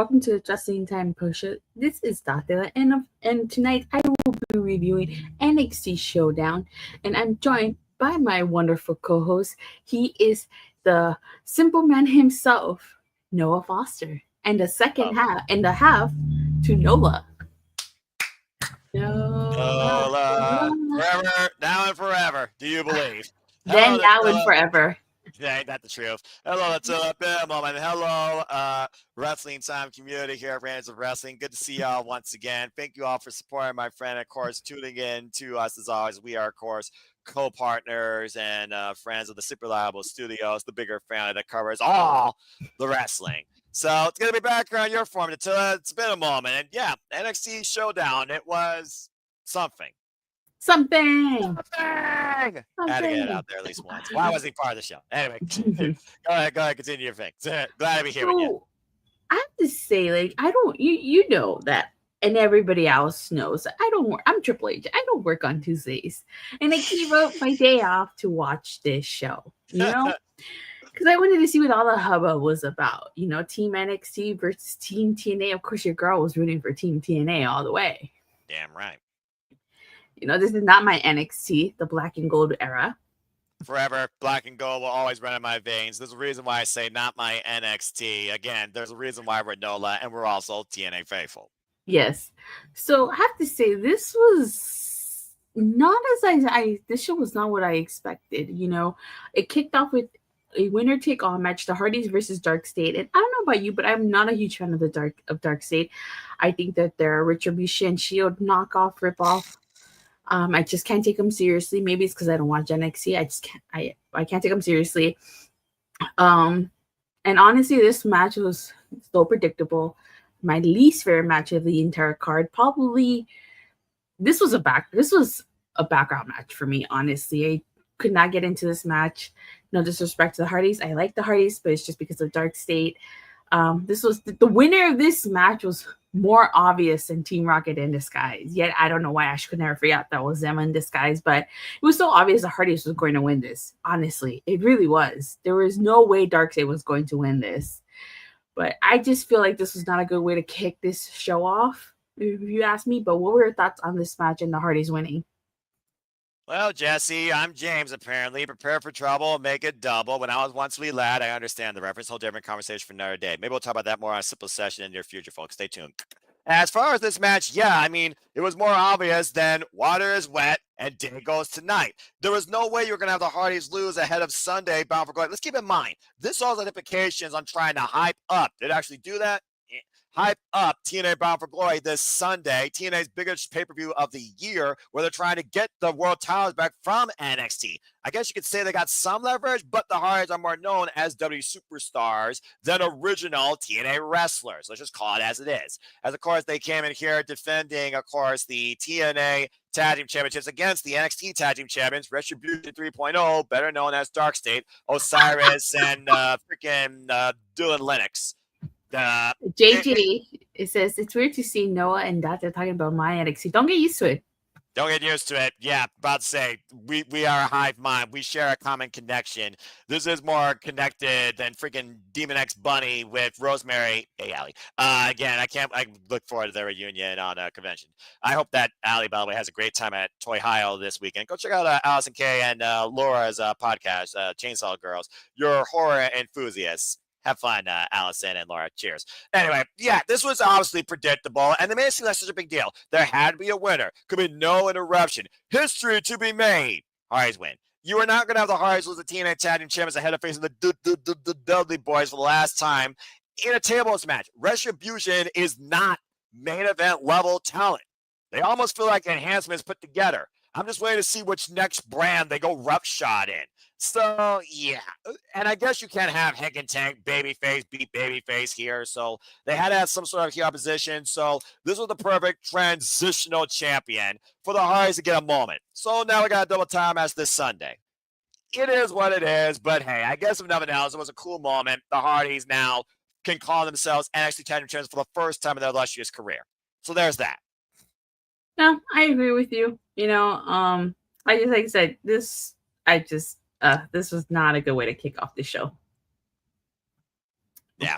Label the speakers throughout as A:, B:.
A: welcome to the Wrestling Time Post Show. This is Datila, and tonight I will be reviewing NXT ShowDown, and I'm joined by my wonderful co-host. He is the simple man himself, Noah Foster, and the second half and the half to Nola.
B: Nola, forever, now and forever. Do you believe?
A: Then
B: Hello,
A: now and
B: Datila.
A: forever.
B: Yeah, ain't that the truth? Hello, Datila. Been a moment. Hello, Wrestling Time community here at Random of Wrestling. Good to see y'all once again. Thank you all for supporting my friend, of course, tuning in to us as always. We are, of course, co-partners and friends of the Super Reliable Studios, the bigger family that covers all the wrestling. So it's going to be back on your form, Datila. It's been a moment. And yeah, NXT ShowDown, it was something.
A: Something.
B: Had to get it out there at least once. Why wasn't he part of the show? Anyway, go ahead, continue your thing. Glad to be here with you.
A: I have to say, like, I don't, you know that, and everybody else knows I don't work. I'm Triple H. I don't work on Tuesdays, and I gave up my day off to watch this show. You know, because I wanted to see what all the hubbub was about. You know, Team NXT versus Team TNA. Of course, your girl was rooting for Team TNA all the way.
B: Damn right.
A: You know, this is not my NXT, the black and gold era.
B: Forever, black and gold will always run in my veins. There's a reason why I say not my NXT. Again, there's a reason why we're NOLA, and we're also TNA faithful.
A: Yes. So I have to say, this was not this show was not what I expected. You know, it kicked off with a winner take all match, the Hardys versus Darkstate. And I don't know about you, but I'm not a huge fan of Darkstate. I think that they're a Retribution Shield knockoff, ripoff. I just can't take them seriously. Maybe it's because I don't watch NXT. I just can't. I can't take them seriously. And honestly, this match was so predictable. My least favorite match of the entire card. Probably, this was a background match for me. Honestly, I could not get into this match. No disrespect to the Hardys. I like the Hardys, but it's just because of Darkstate. This was the winner of this match was more obvious than Team Rocket in disguise. Yet I don't know why Ash could never figure out that was them in disguise, but it was so obvious the Hardys was going to win this. Honestly, it really was. There was no way Darkseid was going to win this. But I just feel like this was not a good way to kick this show off, if you ask me. But what were your thoughts on this match and the Hardys winning?
B: Well, Jesse, I'm James, apparently. Prepare for trouble, make it double. When I was once a wee lad, I understand the reference. Whole different conversation for another day. Maybe we'll talk about that more on a simple session in the near future, folks. Stay tuned. As far as this match, yeah, I mean, it was more obvious than water is wet and day goes tonight. There was no way you were going to have the Hardys lose ahead of Sunday Bound for Glory. Let's keep in mind, this all identifications on trying to hype up. Did it actually do that? Hype up TNA Bound for Glory this Sunday, TNA's biggest pay-per-view of the year, where they're trying to get the world titles back from NXT. I guess you could say they got some leverage, but the Hardys are more known as W superstars than original TNA wrestlers. Let's just call it as it is. As, of course, they came in here defending, of course, the TNA Tag Team Championships against the NXT Tag Team Champions, Retribution 3.0, better known as Darkstate, Osiris, and freaking Dylan Lennox.
A: JG, it says it's weird to see Noah and Data talking about my NXT. Don't get used to it.
B: Don't get used to it. Yeah, about to say we are a hive mind. We share a common connection. This is more connected than freaking Demon X Bunny with Rosemary. Hey, Allie. Again, I look forward to their reunion on a convention. I hope that Allie, by the way, has a great time at Toy Hio this weekend. Go check out Allison K and Laura's podcast, Chainsaw Girls. You're horror enthusiasts. Have fun, Allison and Laura. Cheers. Anyway, yeah, this was obviously predictable, and they made it seem like such a big deal. There had to be a winner. Could be no interruption. History to be made. Hardys win. You are not going to have the Hardys lose the TNA Tag Team Champions ahead of facing the Dudley Boys for the last time in a tables match. Retribution is not main event level talent. They almost feel like enhancements put together. I'm just waiting to see which next brand they go roughshod in. So, yeah. And I guess you can't have Heck and Tank babyface beat babyface here. So they had to have some sort of key opposition. So this was the perfect transitional champion for the Hardys to get a moment. So now we got a double time as this Sunday. It is what it is. But hey, I guess if nothing else, it was a cool moment. The Hardys now can call themselves NXT Tag Team Champions for the first time in their illustrious career. So there's that.
A: No, I agree with you. You know, like I said, this was not a good way to kick off the show.
B: Yeah.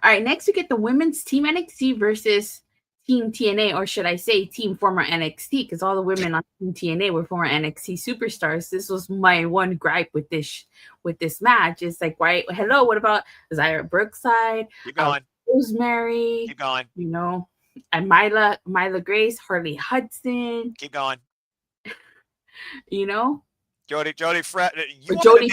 A: All right, next we get the women's Team NXT versus Team TNA, or should I say Team former NXT, because all the women on Team TNA were former NXT superstars. This was my one gripe with this match. It's like, why? Hello, what about Zyra Brookside,
B: Keep going.
A: Rosemary,
B: Keep going.
A: And Myla Grace, Harley Hudson,
B: Keep going.
A: Jody
B: Fred.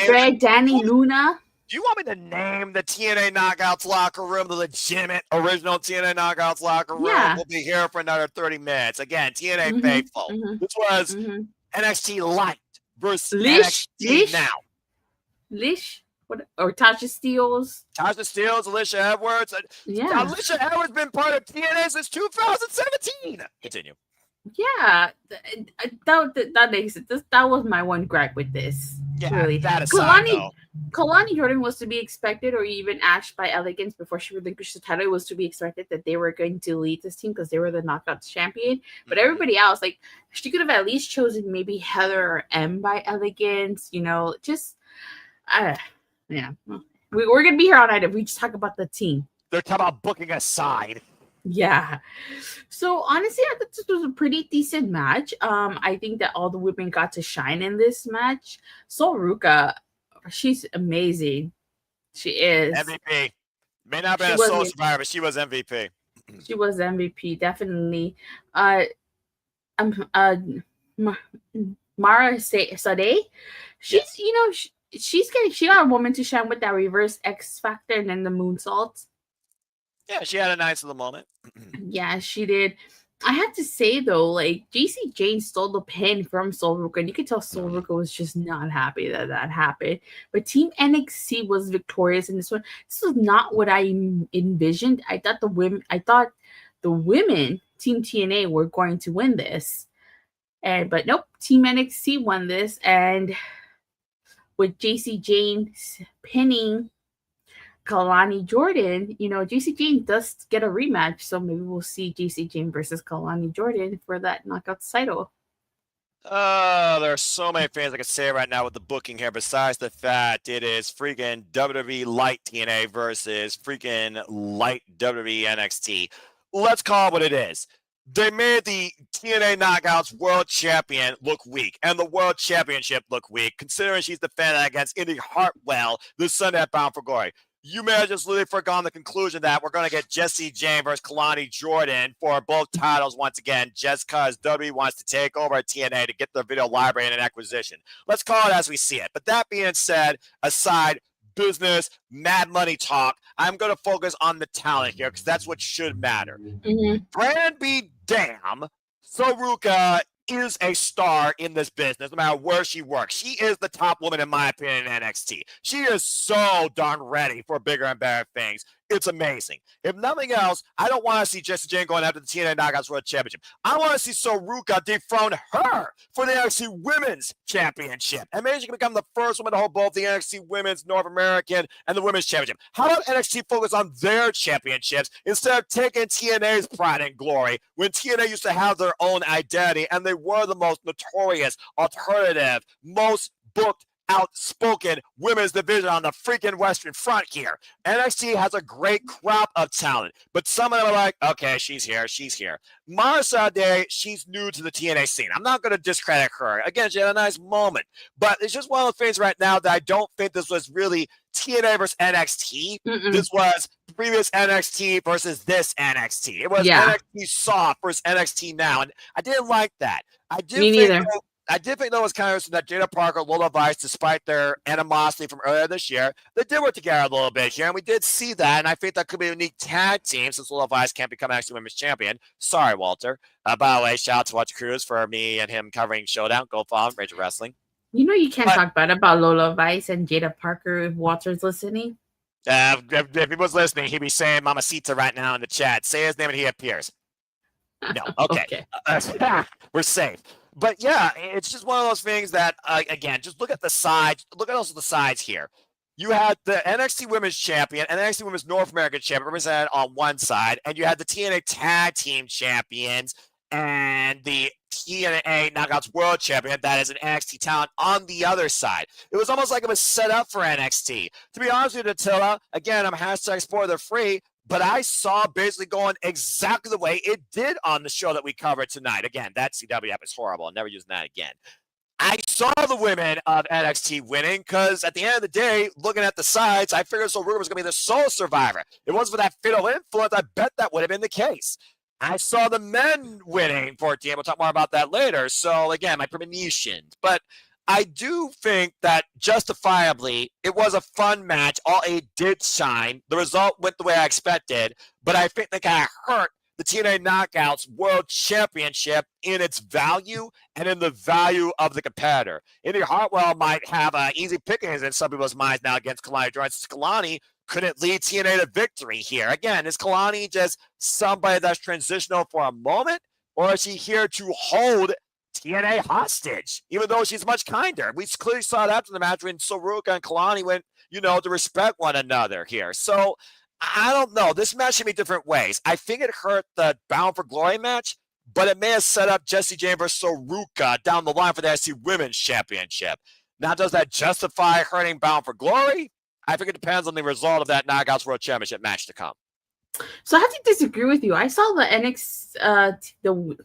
A: Fred, Danny Luna.
B: Do you want me to name the TNA Knockouts locker room, the legitimate original TNA Knockouts locker room?
A: Yeah.
B: We'll be here for another 30 minutes. Again, TNA faithful. This was NXT Light versus NXT Now.
A: Lish? What? Or Tasha Steelz?
B: Alicia Edwards.
A: Yeah.
B: Alicia Edwards been part of TNA since 2017. Continue.
A: Yeah, that makes it. That was my one gripe with this.
B: Yeah,
A: really.
B: That aside,
A: Kalani Jordynne was to be expected, or even asked by Elegance before she relinquished the title. It was to be expected that they were going to lead this team because they were the Knockouts champion. But everybody else, like, she could have at least chosen maybe Heather or M by Elegance. Yeah. We're gonna be here all night if we just talk about the team.
B: They're talking about booking aside.
A: Yeah. So honestly, I thought this was a pretty decent match. I think that all the women got to shine in this match. Sol Ruka, she's amazing. She is
B: MVP. May not be a Soul Survivor, but she was MVP.
A: She was MVP, definitely. Mara Sade, she got a woman to shine with that reverse X Factor and then the moonsault.
B: Yeah, she had a nice little moment.
A: Yeah, she did. I have to say though, like, JC Jane stole the pin from Sol Ruka, and you could tell Sol Ruka was just not happy that happened. But Team NXT was victorious in this one. This was not what I envisioned. I thought the women, Team TNA, were going to win this, but nope, Team NXT won this, and with JC Jane pinning Kalani Jordynne, JC Jane does get a rematch, so maybe we'll see JC Jane versus Kalani Jordynne for that Knockouts title.
B: There are so many things I can say right now with the booking here, besides the fact it is freaking WWE Light TNA versus freaking Light WWE NXT. Let's call it what it is. They made the TNA Knockouts World Champion look weak, and the World Championship look weak, considering she's defending against Indy Hartwell this Sunday at Bound for Glory. You may have just literally forgotten the conclusion that we're going to get Jessie Jane versus Kalani Jordynne for both titles once again, just because WWE wants to take over TNA to get their video library and an acquisition. Let's call it as we see it. But that being said, aside business, mad money talk, I'm going to focus on the talent here because that's what should matter. Brand be damn, Sol Ruka is a star in this business, no matter where she works. She is the top woman, in my opinion, in NXT. She is so darn ready for bigger and better things. It's amazing. If nothing else, I don't want to see Jessie Jane going after the TNA Knockouts World Championship. I want to see Sol Ruka dethrone her for the NXT Women's Championship. And maybe she can become the first woman to hold both the NXT Women's North American and the Women's Championship. How about NXT focus on their championships instead of taking TNA's pride and glory when TNA used to have their own identity and they were the most notorious, alternative, most booked, outspoken women's division on the freaking Western Front here. NXT has a great crop of talent, but some of them are like, okay, she's here. Mara Sade, she's new to the TNA scene. I'm not going to discredit her. Again, she had a nice moment, but it's just one of the things right now that I don't think this was really TNA versus NXT. This was previous NXT versus this NXT. It was NXT soft versus NXT now, and I didn't like that. I did think that was kind of interesting that Jada Parker, Lola Vice, despite their animosity from earlier this year, they did work together a little bit here, and we did see that, and I think that could be a unique tag team since Lola Vice can't become NXT Women's Champion. Sorry, Walter. By the way, shout out to Walter Cruz for me and him covering ShowDown. Go follow him, Rage of Wrestling.
A: You can't talk bad about Lola Vice and Jada Parker if Walter's listening.
B: If he was listening, he'd be saying Mamacita right now in the chat. Say his name and he appears. No, okay. We're safe. But yeah, it's just one of those things that, again, just look at the sides. Look at also the sides here. You had the NXT Women's Champion and NXT Women's North American Champion represented on one side, and you had the TNA Tag Team Champions and the TNA Knockouts World Champion that is an NXT talent on the other side. It was almost like it was set up for NXT. To be honest with you, Datila, again, I'm hashtag spoiler free. but I saw basically going exactly the way it did on the show that we covered tonight. Again, that CW app is horrible. I'm never using that again. I saw the women of NXT winning because at the end of the day, looking at the sides, I figured Ruka was going to be the sole survivor. It wasn't for that fatal influence. I bet that would have been the case. I saw the men winning for TNA. We'll talk more about that later. So again, my premonitions. But I do think that justifiably, it was a fun match. All eight did shine. The result went the way I expected, but I think they kind of hurt the TNA Knockouts World Championship in its value and in the value of the competitor. Indy Hartwell might have easy pickings in some people's minds now against Kalani Jordan. Kalani couldn't lead TNA to victory here. Again, is Kalani just somebody that's transitional for a moment, or is she here to hold TNA hostage, even though she's much kinder? We clearly saw it after the match when Ruka and Kalani went, to respect one another here. So I don't know. This match should be different ways. I think it hurt the Bound for Glory match, but it may have set up Jessie Jane versus Ruka down the line for the NXT Women's Championship. Now, does that justify hurting Bound for Glory? I think it depends on the result of that Knockouts World Championship match to come.
A: So I have to disagree with you. I saw the the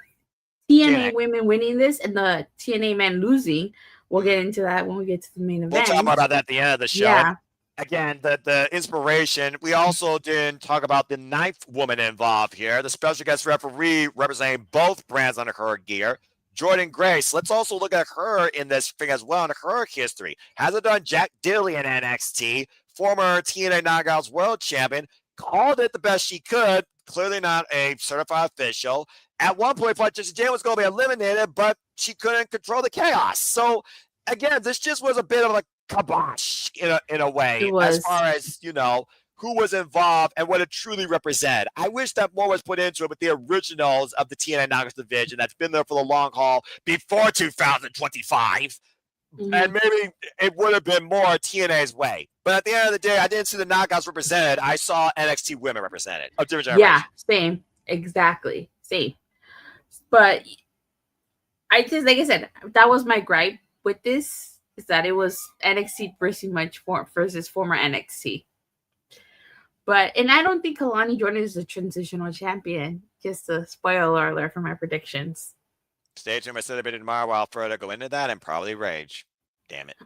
A: TNA women winning this and the TNA men losing. We'll get into that when we get to the main event.
B: We'll talk about that at the end of the show.
A: Yeah.
B: Again, the inspiration. We also didn't talk about the ninth woman involved here, the special guest referee representing both brands under her gear, Jordynne Grace. Let's also look at her in this thing as well, in her history. Hasn't done Jack Dilly in NXT, former TNA Knockouts World Champion, called it the best she could, clearly not a certified official. At one point, Jessie Jane was going to be eliminated, but she couldn't control the chaos. So, again, this just was a bit of a kibosh in a way, as far as, who was involved and what it truly represented. I wish that more was put into it with the originals of the TNA Knockouts division that's been there for the long haul before 2025. Mm-hmm. And maybe it would have been more TNA's way. But at the end of the day, I didn't see the Knockouts represented. I saw NXT women represented.
A: Yeah, same. Exactly. Same. But I just, like I said, that was my gripe with this, is that it was NXT versus former NXT. And I don't think Kalani Jordan is a transitional champion. Just a spoiler alert for my predictions.
B: Stay tuned. I said a bit tomorrow while further go into that and probably rage. Damn it.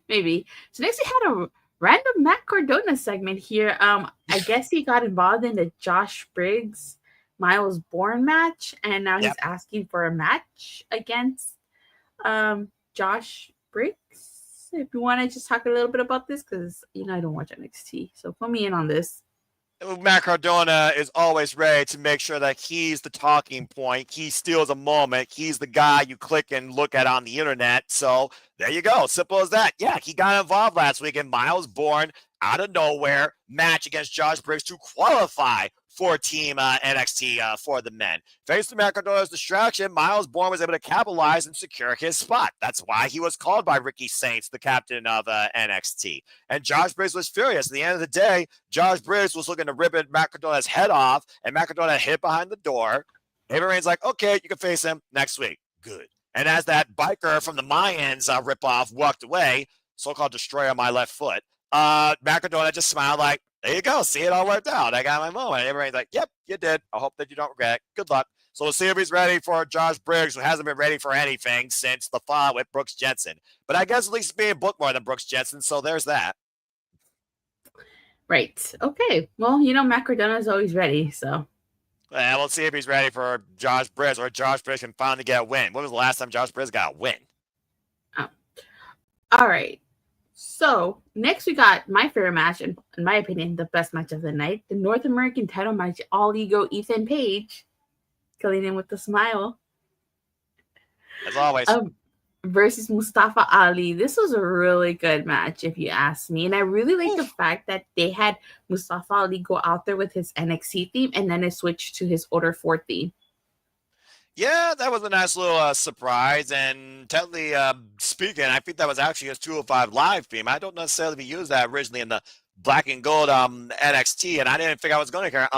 A: Maybe. So next we had a random Matt Cardona segment here. I guess he got involved in the Josh Briggs Miles Bourne match, and now he's asking for a match against Josh Briggs. If you want to just talk a little bit about this, because I don't watch NXT, so put me in on this.
B: Matt Cardona is always ready to make sure that he's the talking point. He steals a moment. He's the guy you click and look at on the internet. So there you go. Simple as that. Yeah, he got involved last week in Miles Bourne out of nowhere match against Josh Briggs to qualify for Team NXT for the men. Thanks to Matt Cardona's distraction, Miles Bourne was able to capitalize and secure his spot. That's why he was called by Ricky Saints, the captain of NXT. And Josh Briggs was furious. At the end of the day, Josh Briggs was looking to rip Matt Cardona's head off, and Matt Cardona hid behind the door. Ava Rain's like, okay, you can face him next week. Good. And as that biker from the Mayans ripoff walked away, so-called destroyer on my left foot, Matt Cardona just smiled like, there you go. See, it all worked out. I got my moment. Everybody's like, yep, you did. I hope that you don't regret it. Good luck. So we'll see if he's ready for Josh Briggs, who hasn't been ready for anything since the fall with Brooks Jensen. But I guess at least he's being booked more than Brooks Jensen, so there's that.
A: Right. Okay. Well, Matt Cardona is always ready, so.
B: We'll see if he's ready for Josh Briggs, or Josh Briggs can finally get a win. When was the last time Josh Briggs got a win?
A: Oh. All right. So, next we got my favorite match, and in my opinion, the best match of the night, the North American title match, All Ego Ethan Page, killing him with the smile.
B: As always.
A: Versus Mustafa Ali. This was a really good match, if you ask me. And I really like the fact that they had Mustafa Ali go out there with his NXT theme, and then it switched to his Order 4 theme.
B: Yeah, that was a nice little surprise. And technically speaking, I think that was actually his 205 Live theme. I don't necessarily use that originally in the black and gold NXT, and I didn't think I was going to hear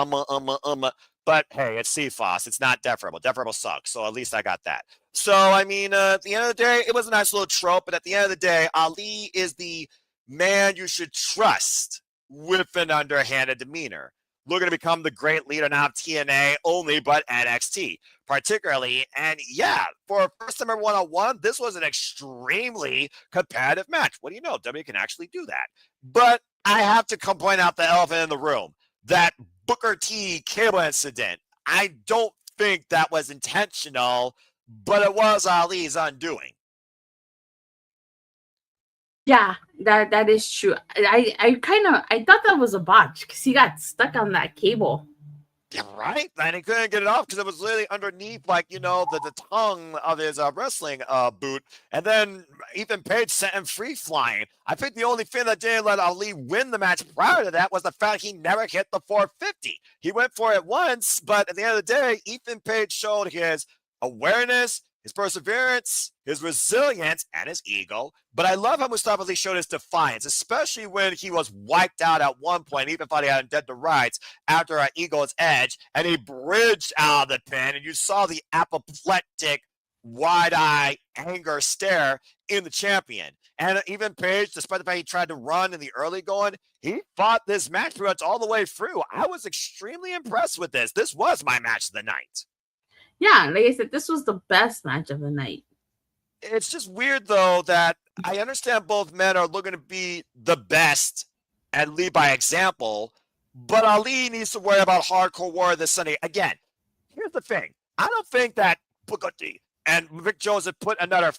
B: but hey, it's CFOS. It's not Death Rebel. Death Rebel sucks, so at least I got that. So, I mean, at the end of the day, it was a nice little trope, but at the end of the day, Ali is the man you should trust with an underhanded demeanor. looking to become the great leader now of TNA only, but NXT particularly. And yeah, for a first time ever one-on-one, this was an extremely competitive match. What do you know? W can actually do that. But I have to point out the elephant in the room, that Booker T cable incident. I don't think that was intentional, but it was Ali's undoing.
A: Yeah, that is true. I thought that was a botch because he got stuck on that cable.
B: Yeah, right? And he couldn't get it off because it was literally underneath, like, the tongue of his wrestling boot. And then Ethan Page sent him free flying. I think the only thing that didn't let Ali win the match prior to that was the fact he never hit the 450. He went for it once, but at the end of the day, Ethan Page showed his awareness, his perseverance, his resilience, and his ego. But I love how Mustafa Ali showed his defiance, especially when he was wiped out at one point, even thought he had dead to rights after an Eagle's Edge, and he bridged out of the pin, and you saw the apoplectic, wide-eye anger stare in the champion. And even Page, despite the fact he tried to run in the early going, he fought this match pretty much all the way through. I was extremely impressed with this. This was my match of the night.
A: Yeah, like I said, this was the best match of the night.
B: It's just weird, though, that I understand both men are looking to be the best and lead by example, but Ali needs to worry about Hardcore War this Sunday. Again, here's the thing. I don't think that Booker T and Vic Joseph put enough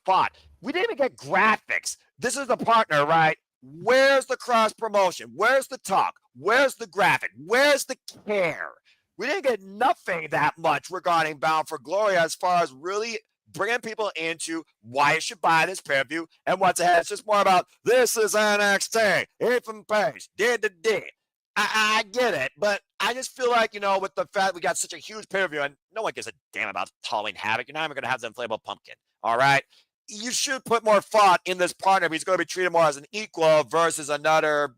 B: thought. We didn't even get graphics. This is the partner, right? Where's the cross promotion? Where's the talk? Where's the graphic? Where's the care? We didn't get nothing that much regarding Bound for Glory as far as really bringing people into why you should buy this pay-per-view and what's ahead. It's just more about, this is NXT, Ethan Page, I get it, but I just feel like, with the fact we got such a huge pay-per-view and no one gives a damn about Halloween Havoc, you're not even going to have the inflatable pumpkin, all right? You should put more thought in this partner if he's going to be treated more as an equal versus another,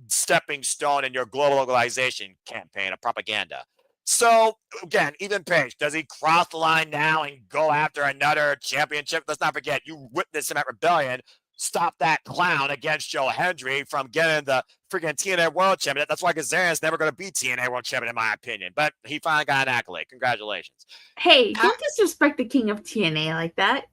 B: stepping stone in your globalization campaign of propaganda. So, again, Ethan Page, does he cross the line now and go after another championship? Let's not forget, you witnessed him at Rebellion stop that clown against Joe Hendry from getting the freaking TNA World Champion. That's why Kazarian's never going to be TNA World Champion, in my opinion. But he finally got an accolade. Congratulations.
A: Hey, don't disrespect the king of TNA like that.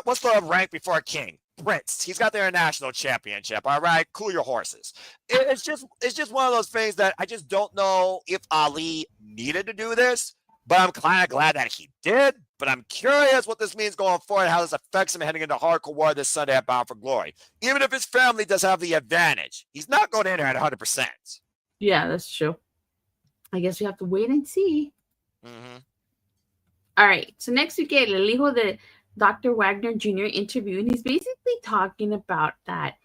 B: What's the rank before King? Prince. He's got the international championship. All right, cool your horses. It's just one of those things that I just don't know if Ali needed to do this, but I'm kind of glad that he did. But I'm curious what this means going forward, how this affects him heading into Hardcore War this Sunday at Bound for Glory. Even if his family does have the advantage, he's not going in there at 100%.
A: Yeah, that's true. I guess we have to wait and see.
B: Mm-hmm.
A: All right, so next we get El Hijo de Dr. Wagner Jr. interview, and he's basically talking about that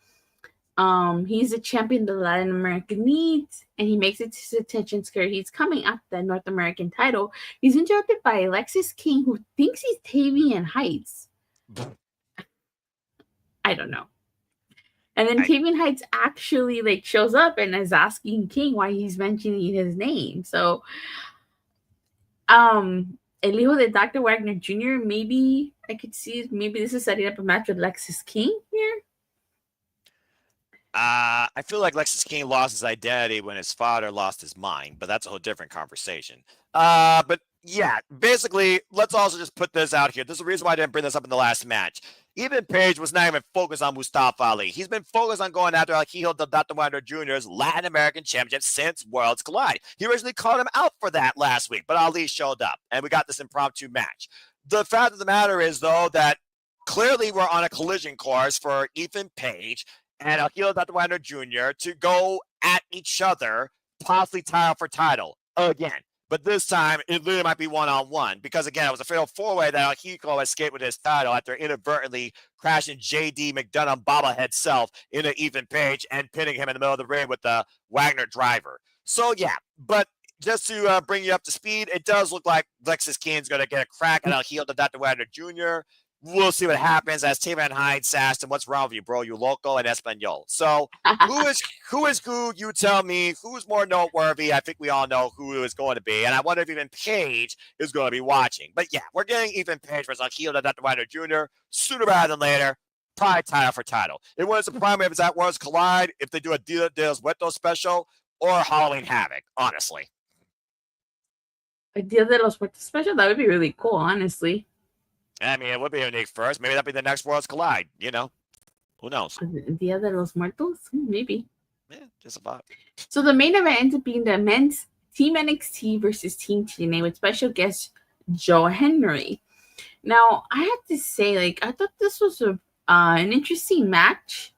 A: he's a champion the Latin America needs, and he makes it to his attention scared he's coming after the North American title. He's interrupted by Alexis King, who thinks he's Tavian Heights. I don't know. And then Tavian Heights actually shows up and is asking King why he's mentioning his name. So El Hijo de Dr. Wagner Jr., maybe I could see, maybe this is setting up a match with Lexis King here.
B: I feel like Lexis King lost his identity when his father lost his mind, but that's a whole different conversation. But yeah, basically, let's also just put this out here. This is the reason why I didn't bring this up in the last match. Even Page was not even focused on Mustafa Ali. He's been focused on going after Hijo de Dr. Wagner Jr.'s Latin American Championship since Worlds Collide. He originally called him out for that last week, but Ali showed up, and we got this impromptu match. The fact of the matter is, though, that clearly we're on a collision course for Ethan Page and Hijo de Dr. Wagner Jr. to go at each other, possibly title for title again. But this time, it literally might be one-on-one because, again, it was a fatal four-way that Hijo escaped with his title after inadvertently crashing J.D. McDonough bobblehead self into Ethan Page and pinning him in the middle of the ring with the Wagner driver. So, yeah, but just to bring you up to speed, it does look like Lexis King's going to get a crack at Hijo de Dr. Wagner Jr. We'll see what happens as Tavian Heights asked him, what's wrong with you, bro? You loco and Espanol. So who is who? You tell me who's more noteworthy. I think we all know who is going to be. And I wonder if even Page is going to be watching. But yeah, we're getting Ethan Page versus Hijo de Dr. Wagner Jr. sooner rather than later. probably title for title. It wouldn't surprise me if it's at Worlds Collide, if they do a Dia de los Muertos special, or Halloween Havoc, honestly.
A: A Dia de los Muertos special? That would be really cool, honestly.
B: I mean, it would be a unique first. Maybe that'd be the next Worlds Collide, you know? Who knows?
A: Dia de los Muertos? Maybe.
B: Yeah, just a thought.
A: So the main event ended up being the men's Team NXT versus Team TNA with special guest Joe Hendry. Now, I have to say, like, I thought this was an interesting match.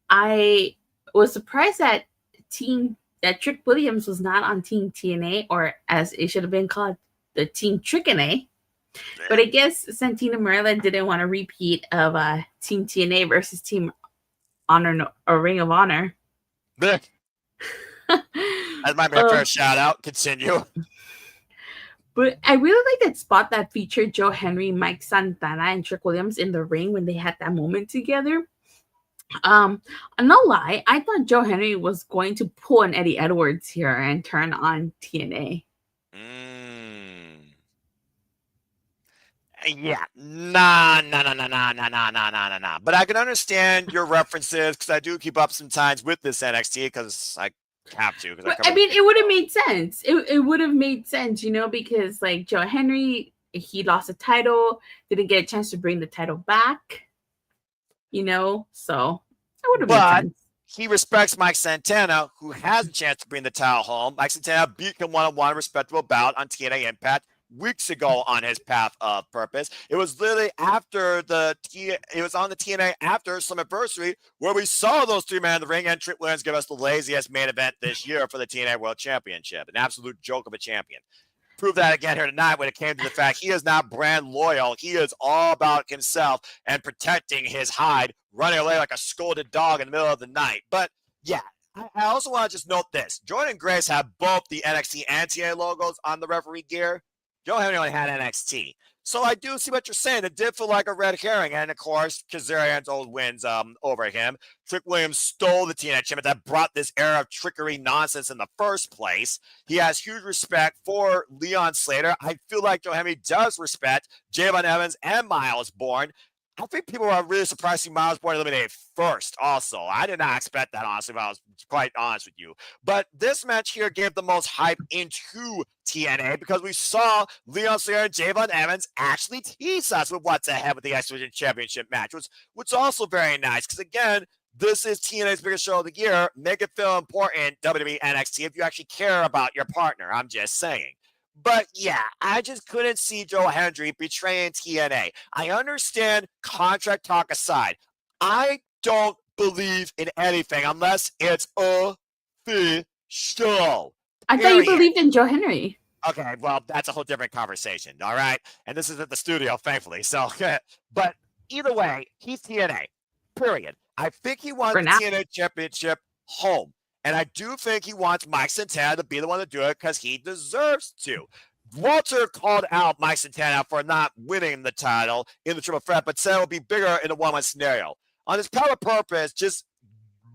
A: I was surprised that Trick Williams was not on Team TNA, or as it should have been called, the Team TNA. But I guess Santino Marella didn't want a repeat of Team TNA versus Team Honor or Ring of Honor.
B: That might be a fair shout out. Continue.
A: But I really like that spot that featured Joe Hendry, Mike Santana, and Trick Williams in the ring when they had that moment together. No lie, I thought Joe Hendry was going to pull an Eddie Edwards here and turn on TNA.
B: Yeah, nah. But I can understand your references because I do keep up sometimes with this NXT because I have to.
A: I mean, it would have made sense. It would have made sense, you know, because like Joe Hendry, he lost the title, didn't get a chance to bring the title back, you know, so it would have made sense.
B: He respects Mike Santana, who has a chance to bring the title home. Mike Santana beat him one-on-one, respectable bout on TNA Impact weeks ago on his path of purpose. It was literally after it was on the TNA after Slammiversary where we saw those three men in the ring, and Trick Williams give us the laziest main event this year for the TNA World Championship. An absolute joke of a champion. Prove that again here tonight when it came to the fact he is not brand loyal. He is all about himself and protecting his hide, running away like a scolded dog in the middle of the night. But yeah, I also want to just note this. Jordynne Grace had both the NXT and TNA logos on the referee gear. Joe Hendry only had NXT. So I do see what you're saying. It did feel like a red herring. And, of course, Kazarian's old wins over him. Trick Williams stole the TNA championship that brought this era of trickery nonsense in the first place. He has huge respect for Leon Slater. I feel like Joe Hendry does respect Javon Evans and Miles Bourne. I think people are really surprised to see Miles Bourne eliminated first also. I did not expect that, honestly, if I was quite honest with you. But this match here gave the most hype into TNA because we saw Leon Slater and Javon Evans actually tease us with what's ahead with the X Division Championship match, which was also very nice because, again, this is TNA's biggest show of the year. Make it feel important, WWE NXT, if you actually care about your partner. I'm just saying. But yeah, I just couldn't see Joe Hendry betraying TNA. I understand contract talk aside. I don't believe in anything unless it's official.
A: I thought you believed in Joe Hendry.
B: Okay, well, that's a whole different conversation, all right? And this is at the studio, thankfully. So, but either way, he's TNA, period. I think he wants the TNA championship home. And I do think he wants Mike Santana to be the one to do it because he deserves to. Walter called out Mike Santana for not winning the title in the triple threat, but said it will be bigger in a one-on-one scenario. On his power purpose, just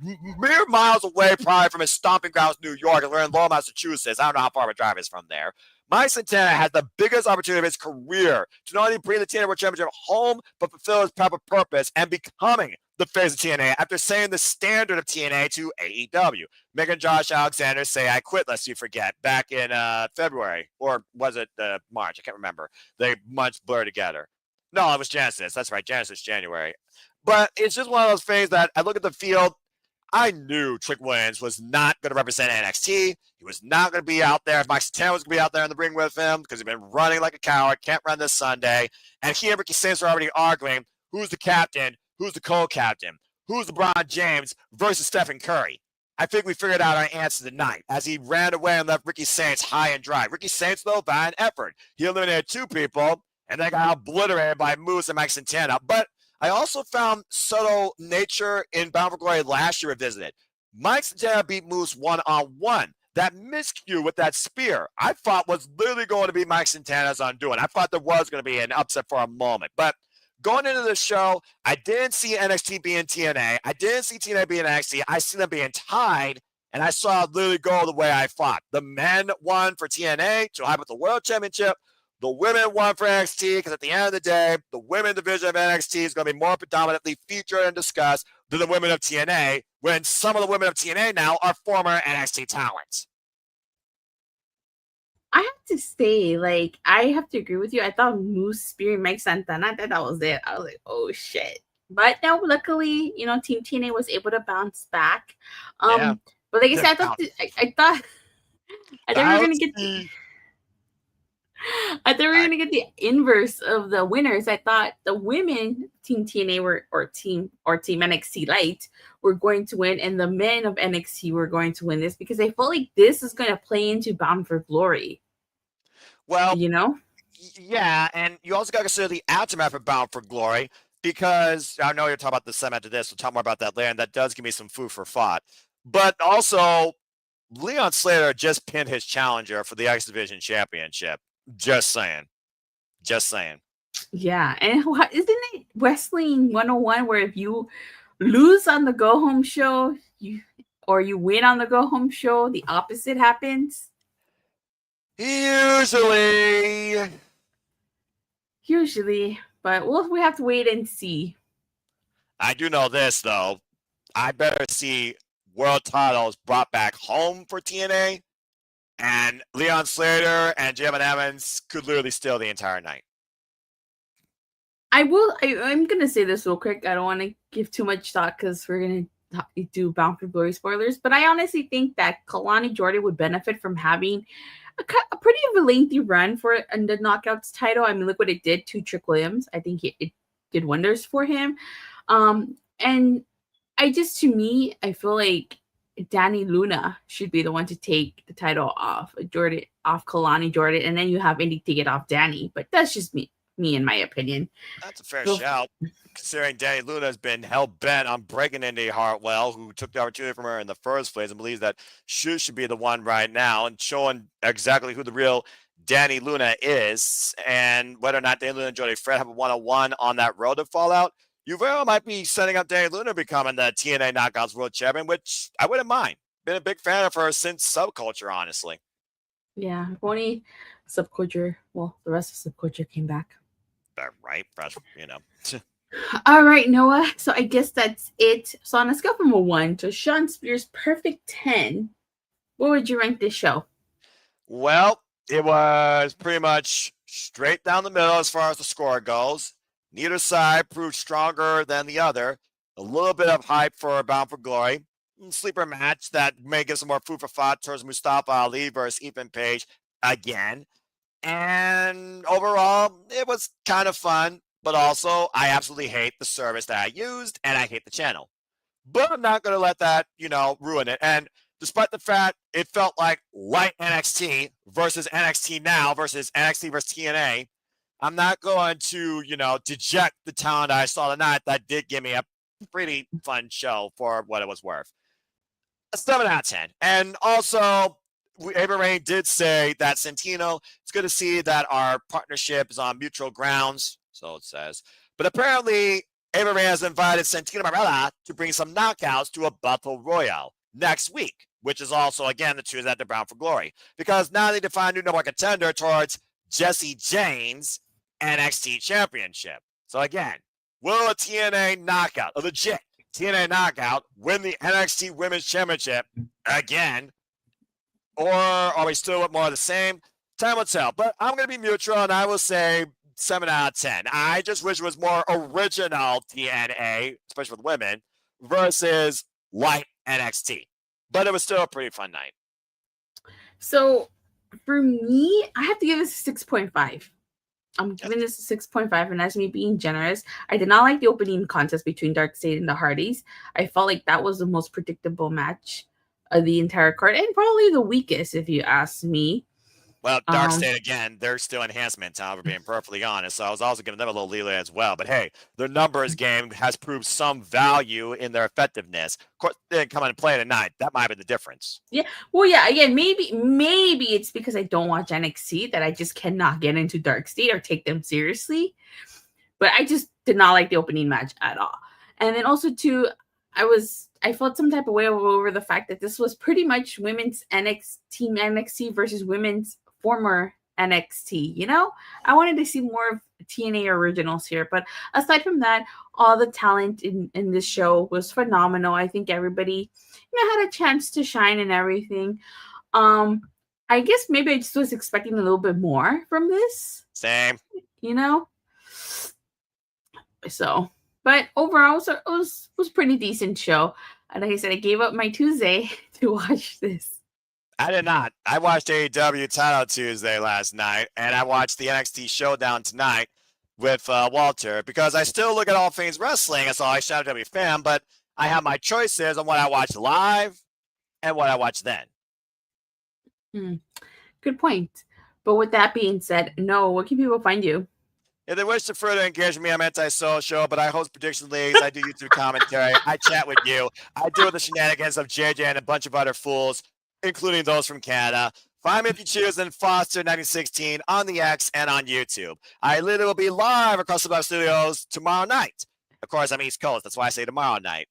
B: mere miles away probably from his stomping grounds, New York, and we're in Lowell, Massachusetts. I don't know how far of a drive is from there. Mike Santana has the biggest opportunity of his career to not only bring the TNA World Championship home, but fulfill his proper purpose and becoming the face of TNA after saying the standard of TNA to AEW. Making Josh Alexander say, I quit, lest you forget, back in February. Or was it March? I can't remember. They months blur together. No, it was Genesis. That's right, Genesis, January. But it's just one of those things that I look at the field, I knew Trick Williams was not going to represent NXT. He was not going to be out there. If Mike Santana was going to be out there in the ring with him because he's been running like a coward, can't run this Sunday. And he and Ricky Saints are already arguing who's the captain, who's the co-captain, who's LeBron James versus Stephen Curry. I think we figured out our answer tonight as he ran away and left Ricky Saints high and dry. Ricky Saints, though, by an effort. He eliminated two people, and they got obliterated by Moose and Mike Santana. But I also found subtle nature in Bound for Glory last year revisited. Mike Santana beat Moose one-on-one. That miscue with that spear, I thought was literally going to be Mike Santana's undoing. I thought there was going to be an upset for a moment. But going into the show, I didn't see NXT being TNA. I didn't see TNA being NXT. I see them being tied, and I saw it literally go the way I thought. The men won for TNA to hype up the World Championship. the women won for NXT because at the end of the day, the women division of NXT is going to be more predominantly featured and discussed than the women of TNA, when some of the women of TNA now are former NXT talents.
A: I have to say, like, I have to agree with you. I thought Moose Spear and Mike Santana, I thought that was it. I was like, oh shit. But now, luckily, Team TNA was able to bounce back.
B: Yeah.
A: But like I said, I thought we were gonna get the inverse of the winners. I thought the women Team TNA or Team NXT Light were going to win, and the men of NXT were going to win this, because I felt like this is going to play into Bound for Glory.
B: Well, yeah, and you also got to consider the aftermath of Bound for Glory, because I know you're talking about the segment after this. We'll talk more about that later, and that does give me some food for thought. But also, Leon Slater just pinned his challenger for the X Division Championship. Just saying.
A: Yeah, and isn't it Wrestling 101 where if you lose on the go home show, you win on the go home show, the opposite happens?
B: Usually,
A: but we have to wait and see.
B: I do know this though. I better see world titles brought back home for TNA, and Leon Slater and Jim Evans could literally steal the entire night.
A: I'm gonna say this real quick. I don't want to give too much thought because we're gonna do Bound for Glory spoilers. But I honestly think that Kalani Jordan would benefit from having a pretty of a lengthy run for the Knockouts title. I mean, look what it did to Trick Williams. I think it did wonders for him. And I feel like Danny Luna should be the one to take the title off Kalani Jordan, and then you have Indy take it off Danny. But that's just me in my opinion.
B: That's a fair shout, considering Danny Luna has been hell-bent on breaking Indy Hartwell, who took the opportunity from her in the first place, and believes that she should be the one right now, and showing exactly who the real Danny Luna is, and whether or not Danny Luna and Jody Fred have a one-on-one on that road to Fallout. You very well might be setting up Danny Luna becoming the TNA Knockouts World Champion, which I wouldn't mind. Been a big fan of her since Subculture, honestly.
A: Yeah, if only Subculture, the rest of Subculture came back.
B: Right,
A: All right, Noah. So I guess that's it. So on a scale from a 1 to Sean Spears' perfect 10, what would you rank this show?
B: Well, it was pretty much straight down the middle as far as the score goes. Neither side proved stronger than the other. A little bit of hype for Bound for Glory. Sleeper match that may give some more food for thought towards Mustafa Ali versus Ethan Page again. And overall, it was kind of fun, but also I absolutely hate the service that I used, and I hate the channel. But I'm not going to let that, ruin it. And despite the fact it felt like light NXT versus NXT now versus NXT versus TNA, I'm not going to, deject the talent I saw tonight. That did give me a pretty fun show for what it was worth. A 7 out of 10. And also, Ava Rain did say that Santino, it's good to see that our partnership is on mutual grounds, so it says. But apparently, Ava Rain has invited Santino Marella to bring some knockouts to a Battle Royale next week, which is also, again, the Tuesday after Bound for Glory. Because now they need to find a new number one contender towards Jesse James' NXT Championship. So again, will a TNA knockout, a legit TNA knockout, win the NXT Women's Championship again? Or are we still with more of the same? Time will tell. But I'm going to be neutral, and I will say 7 out of 10. I just wish it was more original TNA, especially with women, versus light NXT. But it was still a pretty fun night.
A: So, for me, I have to give this a 6.5. I'm giving this a 6.5, and that's me being generous. I did not like the opening contest between Darkstate and the Hardys. I felt like that was the most predictable match of the entire card, and probably the weakest, if you ask me.
B: Well, Darkstate, again, they're still enhancement time, for being perfectly honest. So I was also giving them a little leeway as well. But hey, their numbers game has proved some value in their effectiveness. Of course, they didn't come and play tonight. That might be the difference.
A: Yeah. Well, yeah, again, maybe it's because I don't watch NXT that I just cannot get into Darkstate or take them seriously. But I just did not like the opening match at all. And then also, too, I felt some type of way over the fact that this was pretty much women's Team NXT versus women's former NXT. You know, I wanted to see more of TNA originals here. But aside from that, all the talent in this show was phenomenal. I think everybody, had a chance to shine and everything. Um, I guess maybe I just was expecting a little bit more from this.
B: Same.
A: You know? So, but overall, it was pretty decent show. And like I said, I gave up my Tuesday to watch this.
B: I did not. I watched AEW Title Tuesday last night, and I watched the NXT ShowDown tonight with Walter because I still look at all things wrestling as a ShowW fan, but I have my choices on what I watch live and what I watch then.
A: Good point. But with that being said, no, where can people find you?
B: If they wish to further engage with me, I'm anti-social, but I host prediction leagues. I do YouTube commentary. I chat with you. I deal with the shenanigans of JJ and a bunch of other fools, including those from Canada. Find me if you choose in Foster 1916 on the X and on YouTube. I literally will be live across the Web Studios tomorrow night. Of course, I'm East Coast. That's why I say tomorrow night.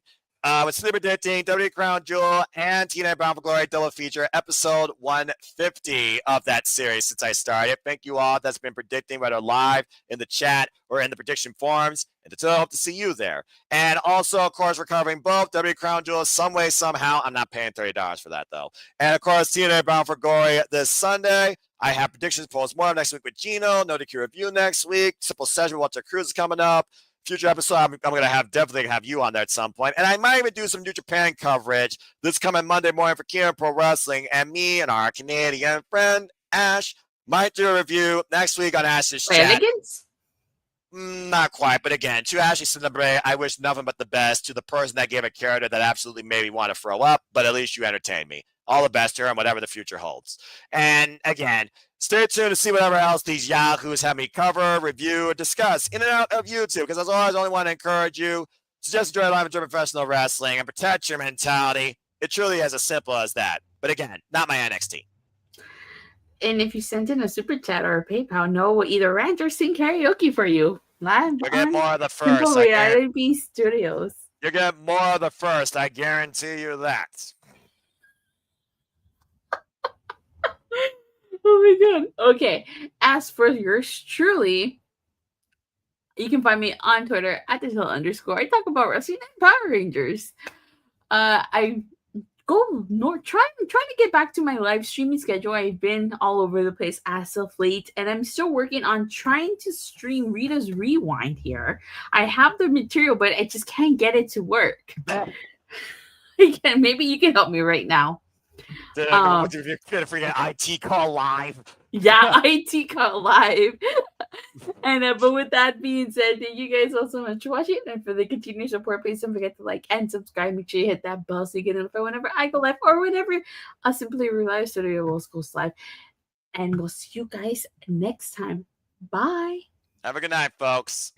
B: With Sleeper Predicting, WWE Crown Jewel, and TNA Bound for Glory double feature, episode 150 of that series since I started. Thank you all that's been predicting, whether live in the chat or in the prediction forums. And until I hope to see you there. And also, of course, we're covering both WWE Crown Jewel some way, somehow. I'm not paying $30 for that, though. And, of course, TNA Bound for Glory this Sunday. I have predictions post-mortem next week with Gino. No DQ review next week. Simple Session with Walter Cruz is coming up. Future episode, I'm going to definitely have you on there at some point. And I might even do some New Japan coverage this coming Monday morning for Kieran Pro Wrestling. And me and our Canadian friend, Ash, might do a review next week on Ash's chat. Not quite, but again, to Ashley Cinnabray, I wish nothing but the best. To the person that gave a character that absolutely made me want to throw up, but at least you entertained me. All the best to her and whatever the future holds. And again, stay tuned to see whatever else these yahoos have me cover, review, or discuss in and out of YouTube, because as always, I only want to encourage you to just enjoy live, enjoy professional wrestling, and protect your mentality. It truly is as simple as that. But again, not my NXT.
A: And if you send in a super chat or a PayPal, no, we'll either rant or sing karaoke for you. Live
B: You'll get more of the first.
A: Simple Reality Studios.
B: You'll get more of the first. I guarantee you that.
A: Oh my god. Okay. As for yours truly, you can find me on Twitter at @Datila_. I talk about wrestling and Power Rangers. I go trying to get back to my live streaming schedule. I've been all over the place as of late, and I'm still working on trying to stream Rita's Rewind here. I have the material, but I just can't get it to work. Maybe you can help me right now.
B: You're gonna freaking IT call live.
A: Yeah, IT call live. And but with that being said, thank you guys all so much for watching, and for the continued support. Please don't forget to like and subscribe. Make sure you hit that bell so you get notified whenever I go live or whenever Simply Relive Studio Rules goes live. And we'll see you guys next time. Bye.
B: Have a good night, folks.